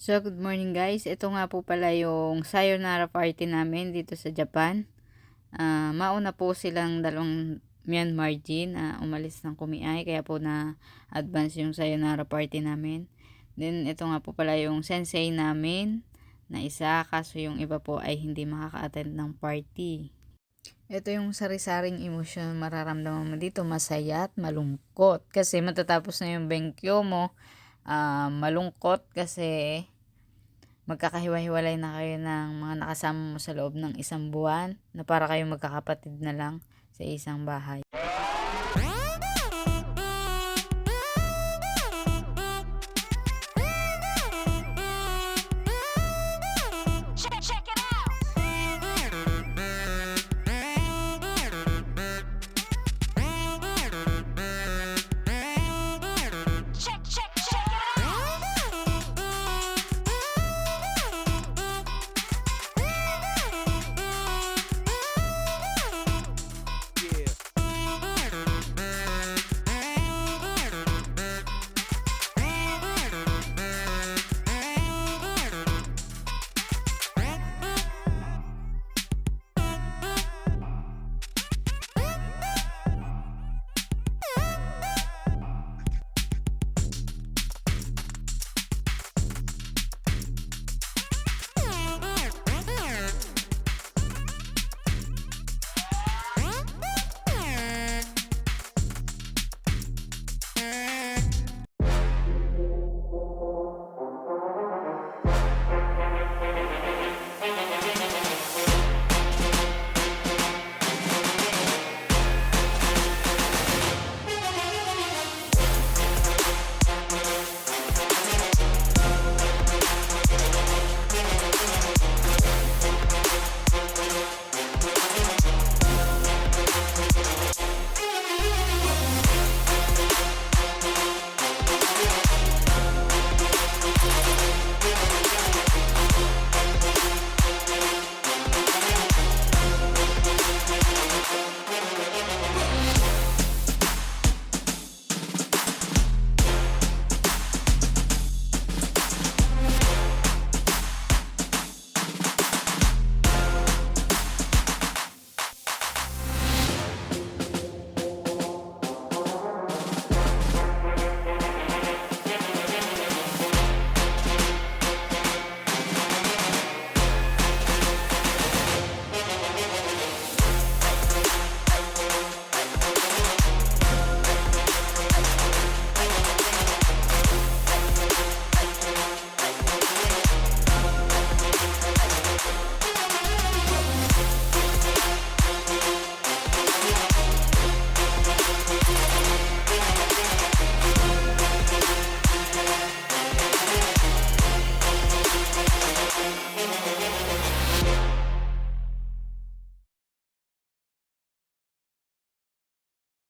So, good morning guys. Ito nga po pala yung sayonara party namin dito sa Japan. Mauna po silang dalawang Myanmar Jin umalis ng Kumiai, kaya po na advance yung sayonara party namin. Then, ito nga po pala yung sensei namin na isa, kaso yung iba po ay hindi makaka-attend ng party. Ito yung sari-saring emosyon mararamdaman mo dito, masaya at malungkot. Kasi matatapos na yung benkyo mo, malungkot kasi magkakahiwa-hiwalay na kayo ng mga nakasama mo sa loob ng isang buwan na para kayo magkakapatid na lang sa isang bahay. Check it out. Check it out.